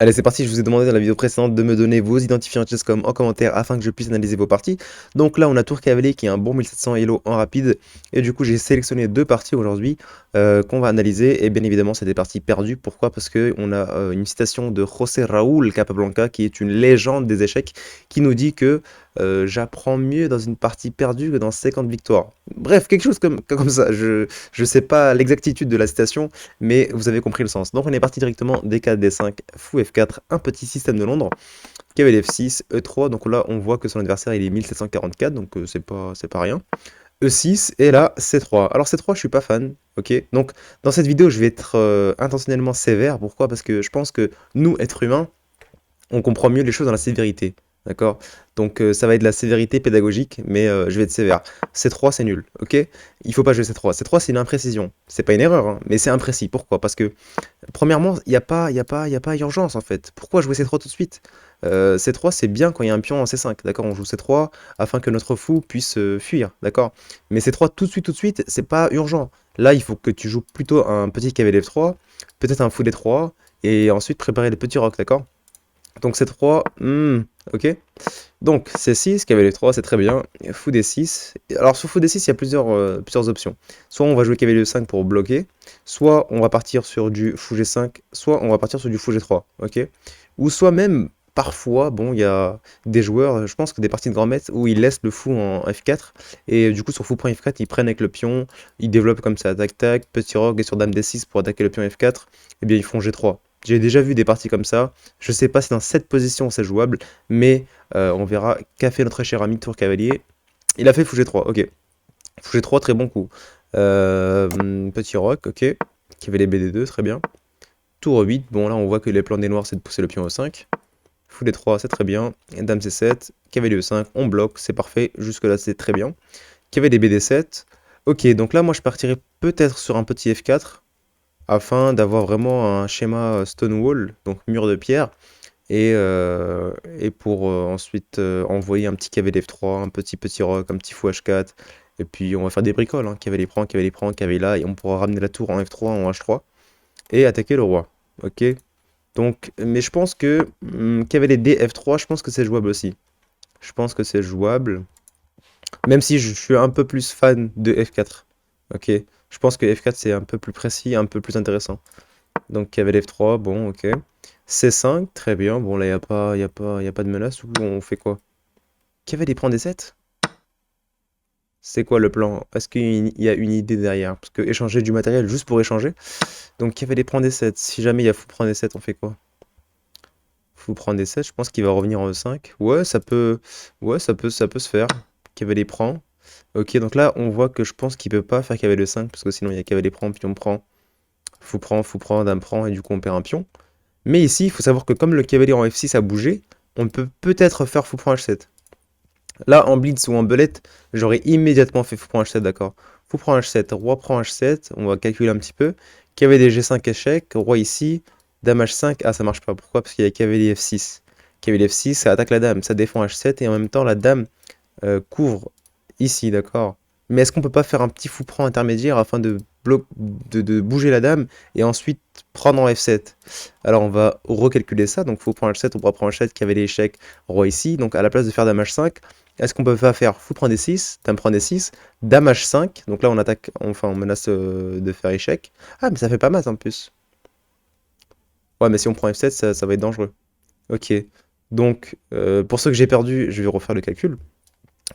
Allez, c'est parti, je vous ai demandé dans la vidéo précédente de me donner vos identifiants chesscom en commentaire afin que je puisse analyser vos parties. Donc là, on a Tour Cavalier qui est un bon 1700 Elo en rapide. Et du coup, j'ai sélectionné deux parties aujourd'hui qu'on va analyser. Et bien évidemment, c'est des parties perdues. Pourquoi? Parce qu'on a une citation de José Raúl Capablanca, qui est une légende des échecs, qui nous dit que j'apprends mieux dans une partie perdue que dans 50 victoires. Bref, quelque chose comme ça. Je sais pas l'exactitude de la citation, mais vous avez compris le sens. Donc on est parti directement D4, D5, fou F4, un petit système de Londres, cavalier F6, E3, donc là on voit que son adversaire il est 1744, donc c'est pas rien. E6, et là C3. Alors C3 je suis pas fan, ok. Donc dans cette vidéo je vais être intentionnellement sévère, pourquoi? Parce que je pense que nous, êtres humains, on comprend mieux les choses dans la sévérité. D'accord? Donc ça va être de la sévérité pédagogique, mais je vais être sévère. C3 c'est nul, ok? Il faut pas jouer C3. C3 c'est une imprécision. C'est pas une erreur, hein, mais c'est imprécis. Pourquoi? Parce que premièrement, il y a pas urgence en fait. Pourquoi jouer C3 tout de suite? C3 c'est bien quand il y a un pion en C5, d'accord? On joue C3 afin que notre fou puisse fuir, d'accord? Mais C3 tout de suite, c'est pas urgent. Là, il faut que tu joues plutôt un petit cavalier F3, peut-être un fou D3, et ensuite préparer les petits rocs, d'accord? Donc C3, ok. Donc C6, cavalier 3, c'est très bien. Fou D6. Alors sur fou D6, il y a plusieurs options. Soit on va jouer cavalier 5 pour bloquer, soit on va partir sur du fou G5, soit on va partir sur du fou G3, ok. Ou soit même, parfois, bon, il y a des joueurs, je pense que des parties de grand maître, où ils laissent le fou en F4, et du coup sur fou prend F4, ils prennent avec le pion, ils développent comme ça, tac tac, petit roc, et sur dame D6 pour attaquer le pion F4, et bien ils font G3. J'ai déjà vu des parties comme ça. Je sais pas si dans cette position c'est jouable, mais on verra qu'a fait notre cher ami Tour Cavalier. Il a fait fou G3, ok. Fou G3, très bon coup. Petit roc, ok. Cavalier BD2, très bien. Tour 8, bon là on voit que les plans des noirs c'est de pousser le pion E5. Fou D3, c'est très bien. Dame C7, cavalier E5, on bloque, c'est parfait. Jusque là c'est très bien. Cavalier BD7. Ok, donc là moi je partirais peut-être sur un petit F4 afin d'avoir vraiment un schéma Stonewall, donc mur de pierre, et pour ensuite envoyer un petit cavalier F3, un petit roc, un petit fou H4, et puis on va faire des bricoles, hein, cavalier prend, cavalier là, et on pourra ramener la tour en F3, en H3, et attaquer le roi. Ok? Donc, mais je pense que cavalier D F3, je pense que c'est jouable aussi. Je pense que c'est jouable, même si je suis un peu plus fan de F4. Ok? Je pense que F4 c'est un peu plus précis, un peu plus intéressant. Donc cavalier F3, bon, ok. C5, très bien. Bon, là, il y a pas de menace. Ou on fait quoi? Cavalier prend D7? C'est quoi le plan? Est-ce qu'il y a une idée derrière? Parce que échanger du matériel juste pour échanger. Donc cavalier prend D7. Si jamais il y a fou prend D7, on fait quoi? Fou prend D7, je pense qu'il va revenir en E5. Ouais, ça peut. Ouais, ça peut se faire. Cavalier prend. Ok, donc là, on voit que je pense qu'il peut pas faire cavalier 5, parce que sinon il y a cavalier prend, pion prend, fou prend, dame prend, et du coup on perd un pion. Mais ici, il faut savoir que comme le cavalier en F6 a bougé, on peut peut-être faire fou prend H7. Là, en blitz ou en belette, j'aurais immédiatement fait fou prend H7, d'accord. Fou prend H7, roi prend H7, on va calculer un petit peu. Cavalier G5 échec, roi ici, dame H5, ah ça marche pas, pourquoi? Parce qu'il y a cavalier F6. Cavalier F6, ça attaque la dame, ça défend H7, et en même temps la dame couvre ici, d'accord. Mais est-ce qu'on peut pas faire un petit fou prend intermédiaire afin de bouger la dame et ensuite prendre en F7? Alors on va recalculer ça, donc fou prend H7, on pourra prendre H7, cavalier échec, roi ici, donc à la place de faire dame H5, est-ce qu'on peut pas faire fou prend D6, dame prend D6, dame H5, donc là on attaque, enfin on menace de faire échec. Ah mais ça fait pas mal en plus. Ouais mais si on prend F7, ça va être dangereux. Ok, donc pour ceux que j'ai perdu, je vais refaire le calcul.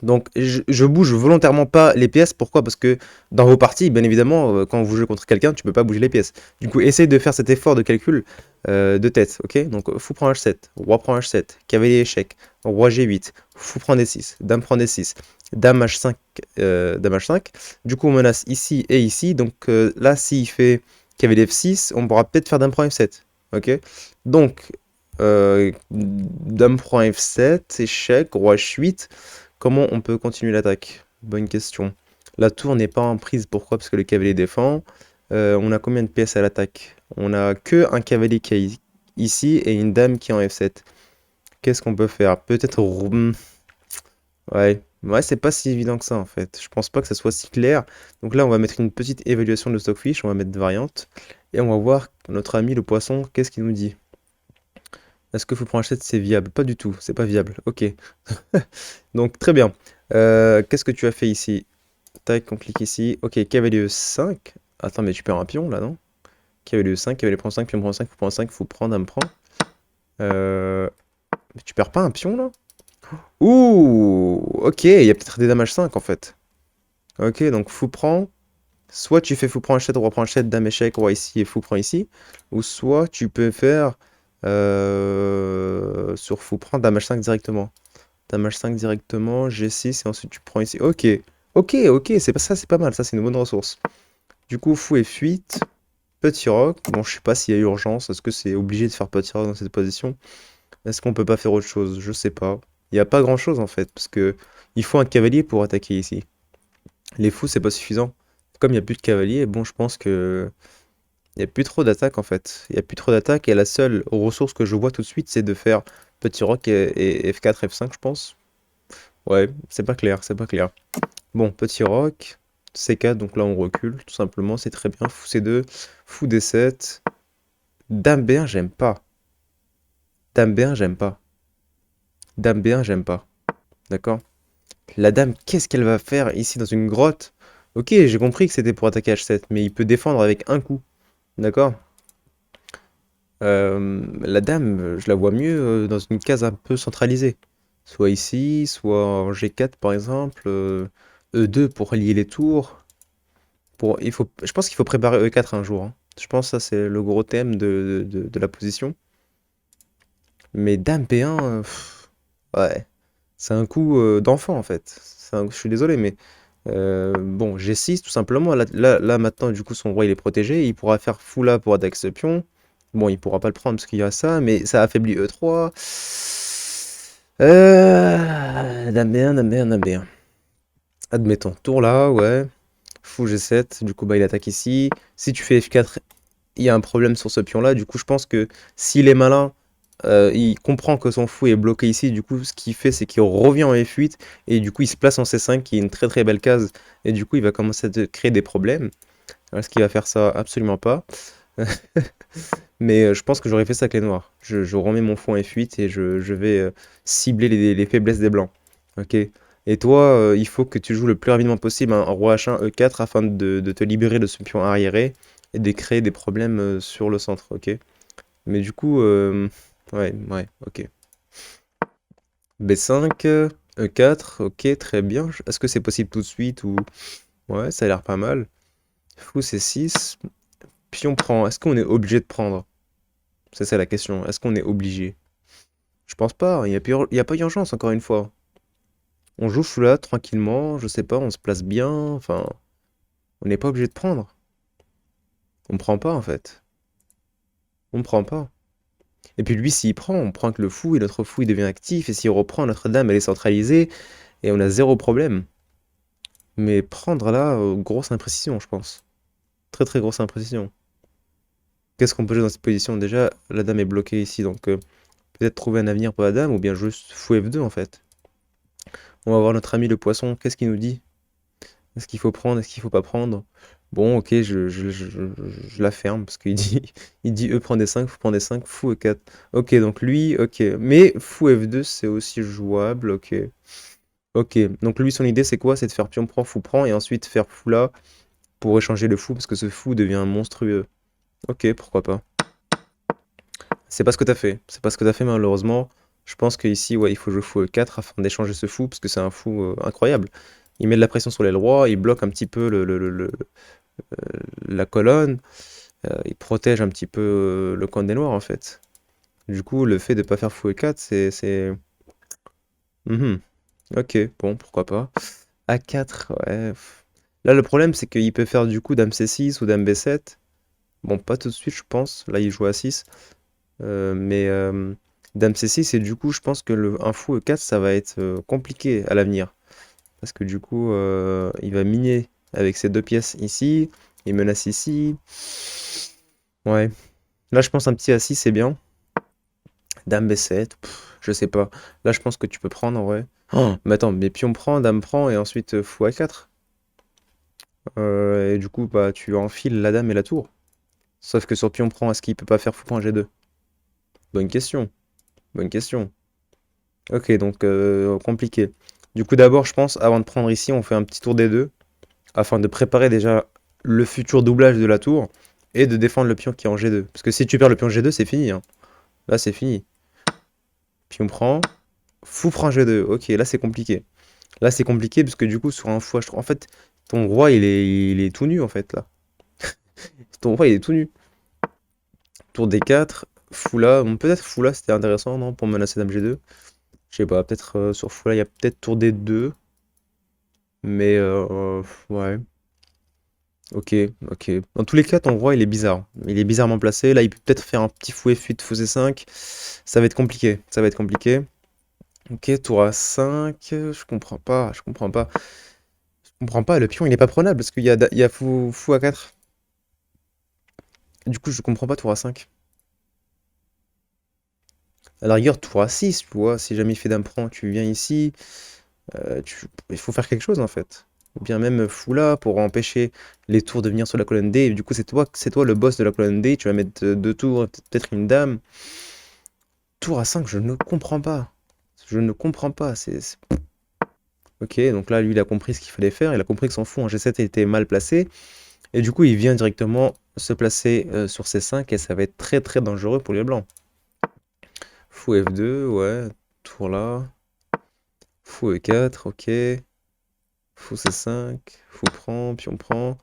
Donc je bouge volontairement pas les pièces. Pourquoi? Parce que dans vos parties, bien évidemment, quand vous jouez contre quelqu'un, tu peux pas bouger les pièces. Du coup, essaye de faire cet effort de calcul de tête, ok? Donc fou prend H7, roi prend H7, cavalier échec, roi G8, fou prend D6, dame prend D6, dame H5, dame H5. Du coup, on menace ici et ici. Donc là, s'il fait cavalier F6, on pourra peut-être faire dame prend F7, ok? Donc dame prend F7, échec, roi H8. Comment on peut continuer l'attaque? Bonne question. La tour n'est pas en prise, pourquoi? Parce que le cavalier défend. On a combien de pièces à l'attaque? On a que un cavalier qui est ici et une dame qui est en F7. Qu'est-ce qu'on peut faire? Peut-être... Ouais, ouais, c'est pas si évident que ça en fait. Je pense pas que ça soit si clair. Donc là, on va mettre une petite évaluation de Stockfish, on va mettre variante. Et on va voir notre ami le poisson, qu'est-ce qu'il nous dit? Est-ce que fou prend H7 c'est viable? Pas du tout, c'est pas viable. Ok. Donc très bien. Qu'est-ce que tu as fait ici? Tac, on clique ici. Ok, cavalier E5. Attends, mais tu perds un pion là, non? Cavalier E5, cavalier prend 5, pion prend 5, fou prend 5, fou prend, dame prend. Mais tu perds pas un pion là? Ouh! Ok, il y a peut-être des dames H5 en fait. Ok, donc fou prend. Soit tu fais fou prend H7, roi prend H7, dame échec, roi ici et fou prend ici. Ou soit tu peux faire sur fou prend dame H5 directement. Dame H5 directement, G6 et ensuite tu prends ici. Ok, ok, c'est pas ça, c'est pas mal, ça c'est une bonne ressource. Du coup, fou et fuite, petit roc. Bon, je sais pas s'il y a urgence, est-ce que c'est obligé de faire petit roc dans cette position? Est-ce qu'on peut pas faire autre chose? Je sais pas. Il y a pas grand-chose en fait, parce que il faut un cavalier pour attaquer ici. Les fous, c'est pas suffisant. Comme il n'y a plus de cavalier, bon, je pense que il n'y a plus trop d'attaque en fait. Il n'y a plus trop d'attaque et la seule ressource que je vois tout de suite, c'est de faire petit roc et F4, F5, je pense. Ouais, c'est pas clair, c'est pas clair. Bon, petit roc, C4, donc là on recule, tout simplement, c'est très bien. Fou C2, fou D7, dame B1, j'aime pas. Dame B1, j'aime pas. Dame B1, j'aime pas. D'accord? La dame, qu'est-ce qu'elle va faire ici dans une grotte? Ok, j'ai compris que c'était pour attaquer H7, mais il peut défendre avec un coup. D'accord? La dame, je la vois mieux dans une case un peu centralisée. Soit ici, soit en G4 par exemple. E2 pour lier les tours. Je pense qu'il faut préparer E4 un jour, hein. Je pense que ça c'est le gros thème de la position. Mais dame P1, ouais, c'est un coup d'enfant en fait. Je suis désolé, mais bon, G6 tout simplement. Là, maintenant, du coup, son roi il est protégé. Il pourra faire fou là pour attaquer ce pion. Bon, il pourra pas le prendre parce qu'il y a ça, mais ça affaiblit E3. Dame B1, dame B1, dame B1. Admettons, tour là, ouais. Fou G7, du coup, bah, il attaque ici. Si tu fais F4, il y a un problème sur ce pion-là. Du coup, je pense que s'il est malin, il comprend que son fou est bloqué ici. Du coup, ce qu'il fait, c'est qu'il revient en F8 et du coup, il se place en C5, qui est une très très belle case. Et du coup, il va commencer à créer des problèmes. Est-ce qu'il va faire ça? Absolument pas. Mais je pense que j'aurais fait ça avec les noirs. Je remets mon fou en F8 et je vais cibler les faiblesses des blancs. Ok. Et toi, il faut que tu joues le plus rapidement possible un roi H1 E4 afin de te libérer de ce pion arriéré et de créer des problèmes sur le centre. Ok. Mais du coup, ouais, ok. B5, E4, ok, très bien. Est-ce que c'est possible tout de suite ou... Ouais, ça a l'air pas mal. Fou C6, pion prend. Est-ce qu'on est obligé de prendre? C'est ça la question. Est-ce qu'on est obligé? Je pense pas. Il y a pas d'urgence, encore une fois. On joue fou là, tranquillement. Je sais pas, on se place bien. Enfin, on n'est pas obligé de prendre. On prend pas, en fait. On prend pas. Et puis lui, s'il prend, on prend que le fou et notre fou il devient actif. Et s'il reprend, notre dame elle est centralisée et on a zéro problème. Mais prendre là, grosse imprécision, je pense. Très très grosse imprécision. Qu'est-ce qu'on peut jouer dans cette position? Déjà, la dame est bloquée ici, donc peut-être trouver un avenir pour la dame ou bien juste fou F2 en fait. On va voir notre ami le poisson, qu'est-ce qu'il nous dit? Est-ce qu'il faut prendre? Est-ce qu'il faut pas prendre? Bon, ok, je la ferme parce qu'il dit, il dit E prend des 5, fou prend des 5, fou E4. Ok, donc lui, ok. Mais fou F2, c'est aussi jouable, ok. Ok, donc lui, son idée, c'est quoi? C'est de faire pion prend, fou prend, et ensuite faire fou là pour échanger le fou parce que ce fou devient monstrueux. Ok, pourquoi pas. C'est pas ce que t'as fait. C'est pas ce que t'as fait, malheureusement. Je pense qu'ici, ouais, il faut jouer fou E4 afin d'échanger ce fou parce que c'est un fou incroyable. Il met de la pression sur l'aile roi, il bloque un petit peu la colonne, il protège un petit peu le coin des noirs en fait. Du coup, le fait de pas faire fou E4, Mhm. Ok, bon, pourquoi pas. A4, ouais. Là, le problème, c'est qu'il peut faire du coup dame C6 ou dame B7. Bon, pas tout de suite, je pense. Là, il joue A6. Mais dame C6, et du coup, je pense que un fou E4, ça va être compliqué à l'avenir. Parce que du coup, il va miner avec ces deux pièces ici. Il menace ici. Ouais. Là, je pense un petit A6, c'est bien. Dame B7, je sais pas. Là, je pense que tu peux prendre en vrai. Oh, mais attends, mais pion prend, dame prend, et ensuite fou A4. Et du coup, bah, tu enfiles la dame et la tour. Sauf que sur pion prend, est-ce qu'il peut pas faire fou prend G2? Bonne question. Bonne question. Ok, donc compliqué. Du coup, d'abord, je pense, avant de prendre ici, on fait un petit tour des deux, afin de préparer déjà le futur doublage de la tour, et de défendre le pion qui est en G2. Parce que si tu perds le pion G2, c'est fini, hein. Là, c'est fini. Pion prend, fou prend G2. Ok, là, c'est compliqué. Là, c'est compliqué, parce que du coup, sur un fou H3, en fait, ton roi, il est tout nu, en fait, là. Ton roi, il est tout nu. Tour D4, fou là, bon, peut-être fou là, c'était intéressant, non, pour menacer dame G2. Je sais pas, peut-être sur fou là, il y a peut-être tour D2. Mais ouais, ok, ok. Dans tous les cas, ton roi, il est bizarre. Il est bizarrement placé. Là, il peut peut-être faire un petit fou F8, fou C5. Ça va être compliqué. Ça va être compliqué. Ok, tour A5. Je comprends pas. Je comprends pas. Je comprends pas. Le pion, il est pas prenable parce qu'il y a fou A4. Du coup, je comprends pas tour A5. À la rigueur, tour A6, tu vois. Si jamais il fait dame prend, tu viens ici. Il faut faire quelque chose en fait. Ou bien même fou là pour empêcher les tours de venir sur la colonne D. Et du coup, c'est toi le boss de la colonne D. Tu vas mettre deux tours, peut-être une dame. Tour à 5, je ne comprends pas. Je ne comprends pas. Ok, donc là, lui, il a compris ce qu'il fallait faire. Il a compris que son fou en G7 était mal placé. Et du coup, il vient directement se placer sur C5 et ça va être très très dangereux pour les blancs. Fou F2, ouais. Tour là. Fou E4, ok. Fou C5. Fou prend, pion prend.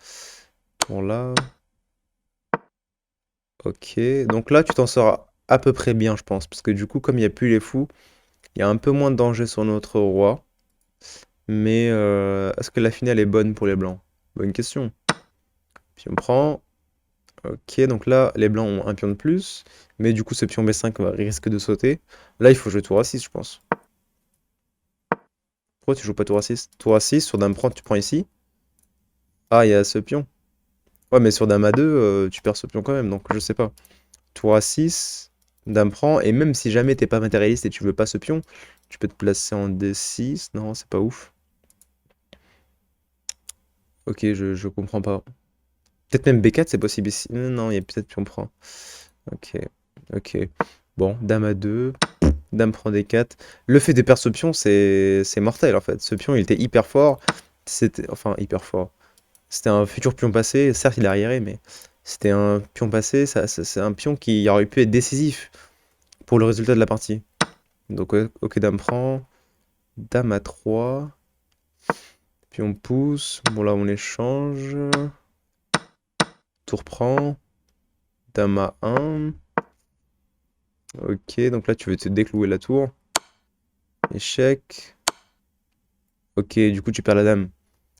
Tour là. Ok. Donc là, tu t'en sors à peu près bien, je pense. Parce que du coup, comme il n'y a plus les fous, il y a un peu moins de danger sur notre roi. Mais est-ce que la finale est bonne pour les blancs? Bonne question. Pion prend. Ok, donc là, les blancs ont un pion de plus. Mais du coup, ce pion B5 risque de sauter. Là, il faut jouer tour A6, je pense. Pourquoi tu joues pas tour A6? Tour A6, sur dame prend, tu prends ici. Ah, il y a ce pion. Ouais, mais sur dame A2, tu perds ce pion quand même, donc je sais pas. Tour A6, dame prend, et même si jamais t'es pas matérialiste et tu veux pas ce pion, tu peux te placer en D6. Non, c'est pas ouf. Ok, je comprends pas. Peut-être même B4, c'est possible ici. Non, il y a peut-être pion prend. Ok, ok. Bon, dame A2, dame prend D4. Le fait de perdre ce pion, c'est mortel en fait. Ce pion, il était hyper fort. C'était, enfin, hyper fort. C'était un futur pion passé. Certes, il est arriéré, mais c'était un pion passé. C'est un pion qui aurait pu être décisif pour le résultat de la partie. Donc, ok, dame prend. Dame A3. Puis on pousse. Bon, là, on échange. Tour prend. Dame A1. Ok, donc là, tu veux te déclouer la tour. Échec. Ok, du coup, tu perds la dame.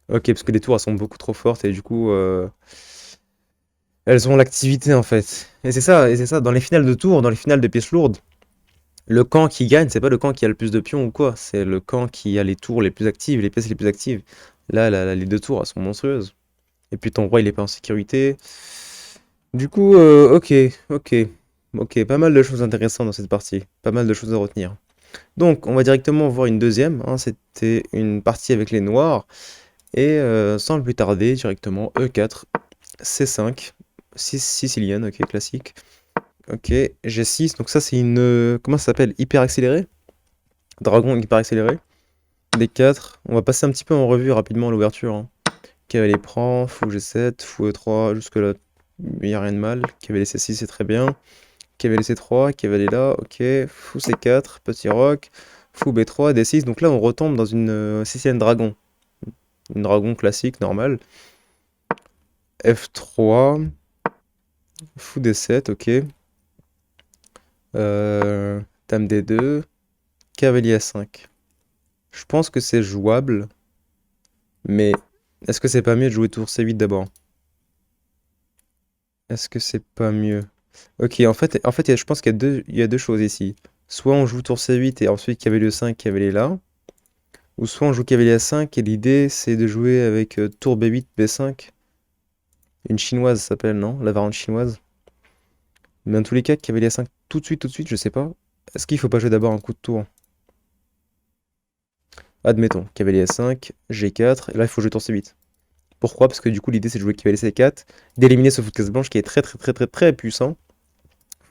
Ok, parce que les tours, elles sont beaucoup trop fortes et du coup, elles ont l'activité en fait. Et c'est ça, dans les finales de tours, dans les finales de pièces lourdes, le camp qui gagne, c'est pas le camp qui a le plus de pions ou quoi, c'est le camp qui a les tours les plus actives, les pièces les plus actives. Là, les deux tours, elles sont monstrueuses. Et puis ton roi, il est pas en sécurité. Du coup, ok, ok, ok, pas mal de choses intéressantes dans cette partie, pas mal de choses à retenir. Donc, on va directement voir une deuxième, hein, c'était une partie avec les noirs, et sans plus tarder, directement E4, C5, 6 sicilienne, ok, classique. Ok, G6, donc ça c'est une, comment ça s'appelle? Hyper accéléré? Dragon hyper accéléré. D4, on va passer un petit peu en revue rapidement l'ouverture, hein. Cavalier prend, fou G7, fou E3, jusque là, il n'y a rien de mal. Cavalier C6, c'est très bien. Cavalier C3, cavalier là, ok. Fou C4, petit roc. Fou B3, D6. Donc là, on retombe dans une sicilienne dragon. Une dragon classique, normale. F3. Fou D7, ok. Dame D2. Cavalier A5. Je pense que c'est jouable. Mais est-ce que c'est pas mieux de jouer tour C8 d'abord? Est-ce que c'est pas mieux? Ok, en fait, je pense qu'il y a deux choses ici. Soit on joue tour C8 et ensuite cavalier 5, cavalier là. Ou soit on joue cavalier A5 et l'idée c'est de jouer avec tour B8, B5. Une chinoise ça s'appelle, non? La variante chinoise. Mais dans tous les cas, cavalier A5 tout de suite, je sais pas. Est-ce qu'il faut pas jouer d'abord un coup de tour? Admettons, cavalier A5, G4, et là il faut jouer tour C8. Pourquoi? Parce que du coup l'idée c'est de jouer cavalier C4, d'éliminer ce fou de case blanche qui est très très très très très puissant.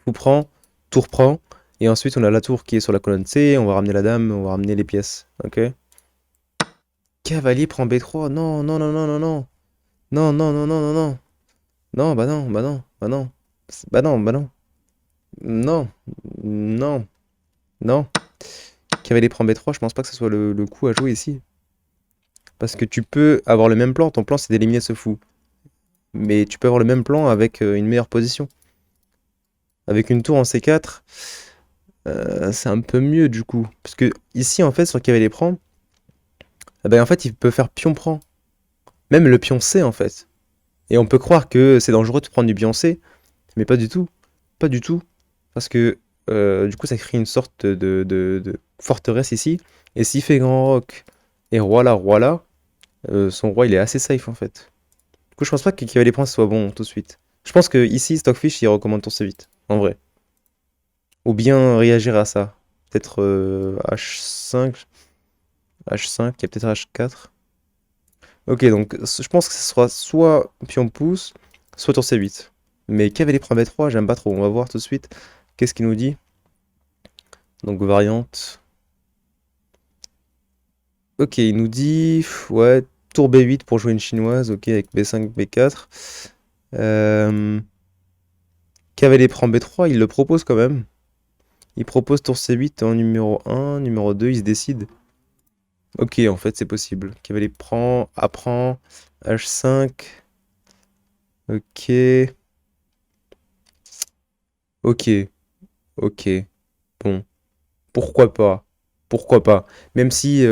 Fou prend, tour prend, Et ensuite, on a la tour qui est sur la colonne C, on va ramener la dame, on va ramener les pièces. Ok? Cavalier prend B3. Non, non, non, non, non, non. Non, non, non, non, non, non. Non, bah non, bah non, bah non. Bah non, bah non. Non, non, non. Cavalier prend B3, je pense pas que ce soit le coup à jouer ici. Parce que tu peux avoir le même plan, ton plan c'est d'éliminer ce fou. Mais tu peux avoir le même plan avec une meilleure position. Avec une tour en C4, c'est un peu mieux du coup. Parce que ici en fait sur cavalier prend, eh ben, en fait il peut faire pion prend. Même le pion C en fait. Et on peut croire que c'est dangereux de prendre du pion C, mais pas du tout. Pas du tout. Parce que du coup ça crée une sorte de forteresse ici. Et s'il fait grand roc et roi là, roi là, son roi il est assez safe en fait. Du coup je pense pas que cavalier prend soit bon tout de suite. Je pense que ici Stockfish il recommande tour C8, en vrai. Ou bien réagir à ça. Peut-être H5, H5, il y a peut-être H4. Ok, donc je pense que ce sera soit pion pouce, soit tour C8. Mais cavalier prend B3, j'aime pas trop. On va voir tout de suite. Qu'est-ce qu'il nous dit? Donc variante. Ok, il nous dit, ouais, tour B8 pour jouer une chinoise. Ok, avec B5, B4. Euh, Cavalier prend B3, il le propose quand même. Il propose tour C8 en numéro 1, numéro 2, il se décide. Ok, en fait, c'est possible. Cavalier prend, apprend, H5. Ok, ok, ok. Bon, pourquoi pas? Pourquoi pas? Même si,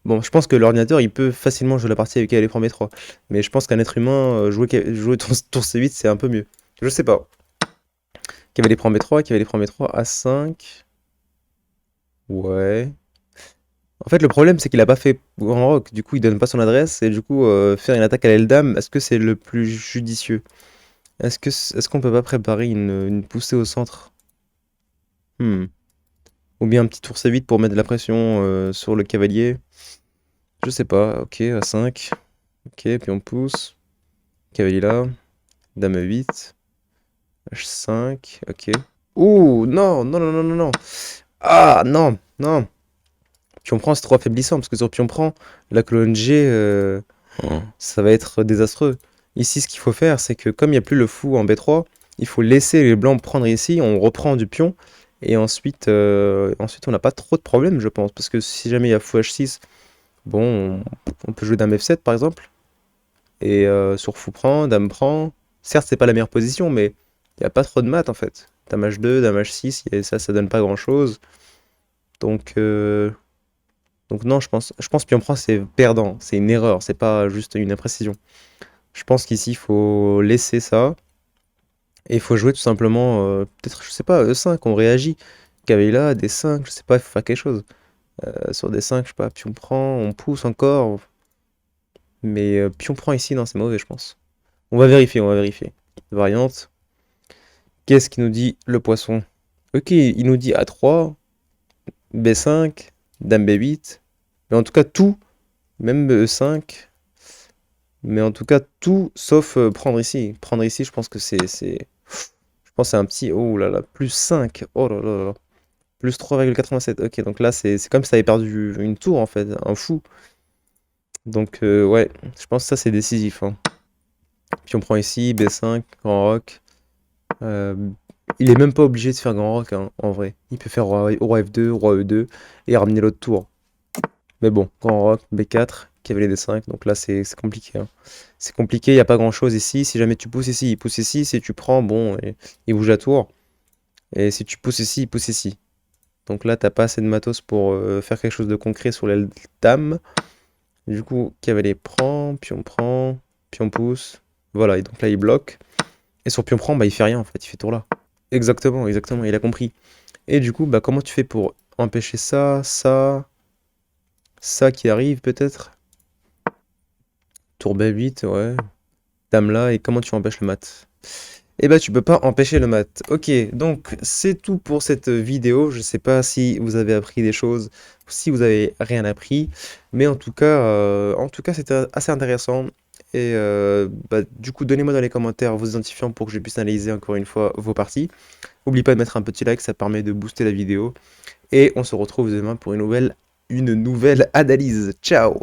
bon, je pense que l'ordinateur, il peut facilement jouer la partie avec cavalier prend B3. Mais je pense qu'un être humain, jouer tour C8, c'est un peu mieux. Je sais pas. Cavalier prend B3, cavalier prend B3, A5. Ouais. En fait, le problème, c'est qu'il a pas fait grand rock. Du coup, il donne pas son adresse. Et du coup, faire une attaque à l'aile dame, est-ce que c'est le plus judicieux? Est-ce qu'on peut pas préparer une poussée au centre? Hmm. Ou bien un petit tour C8 pour mettre de la pression sur le cavalier? Je sais pas. Ok, A5. Ok, puis on pousse. Cavalier là. Dame E8. H5. Ok. Ouh, non, non, non, non, non, non. Ah, non, non. Pion prend, c'est trop affaiblissant, parce que sur pion prend, la colonne G, ça va être désastreux. Ici, ce qu'il faut faire, c'est que comme il n'y a plus le fou en B3, il faut laisser les blancs prendre ici, on reprend du pion, et ensuite on n'a pas trop de problèmes, je pense, parce que si jamais il y a fou H6, bon, on peut jouer dame F7 par exemple, et sur fou prend, dame prend. Certes, c'est pas la meilleure position, mais il n'y a pas trop de maths en fait. Dame H2, dame H6, ça donne pas grand chose. Donc, donc non, je pense pion prend c'est perdant, c'est une erreur, c'est pas juste une imprécision. Je pense qu'ici il faut laisser ça et il faut jouer tout simplement, peut-être je sais pas, E5, on réagit. Cavalier là, D5, je sais pas, il faut faire quelque chose. Sur D5, je sais pas, pion prend, on pousse encore, mais pion prend ici, non, c'est mauvais, je pense. On va vérifier, on va vérifier. Variante. Qu'est-ce qu'il nous dit le poisson? Ok, il nous dit A3, B5, Dame B8, mais en tout cas tout, même E5. Mais en tout cas, tout sauf prendre ici. Prendre ici, je pense que Je pense que c'est un petit. Oh là là, plus 5. Oh là là là. Plus 3,87. Ok, donc là, c'est comme si ça avait perdu une tour en fait. Un fou. Donc, ouais, je pense que ça, c'est décisif, hein. Puis on prend ici, B5, grand roc. Euh, il est même pas obligé de faire grand roc, hein, en vrai. Il peut faire roi F2, roi E2 et ramener l'autre tour. Mais bon, grand roc, B4, cavalier D5, donc là c'est compliqué, hein. C'est compliqué, il n'y a pas grand chose ici. Si jamais tu pousses ici, il pousse ici. Si tu prends, bon, il bouge à tour. Et si tu pousses ici, il pousse ici. Donc là, t'as pas assez de matos pour faire quelque chose de concret sur l'aile dame. Du coup, cavalier prend, pion pousse. Voilà, et donc là il bloque. Et sur pion prend, bah il fait rien en fait, il fait tour là. Exactement, exactement, il a compris. Et du coup, bah comment tu fais pour empêcher ça qui arrive peut-être? Tour B8, ouais. Dame là, et comment tu empêches le mat? Eh ben, tu peux pas empêcher le mat. Ok, donc c'est tout pour cette vidéo. Je sais pas si vous avez appris des choses, si vous avez rien appris, mais en tout cas c'était assez intéressant. Et du coup, donnez-moi dans les commentaires vos identifiants pour que je puisse analyser encore une fois vos parties. N'oubliez pas de mettre un petit like, ça permet de booster la vidéo. Et on se retrouve demain pour une nouvelle analyse. Ciao!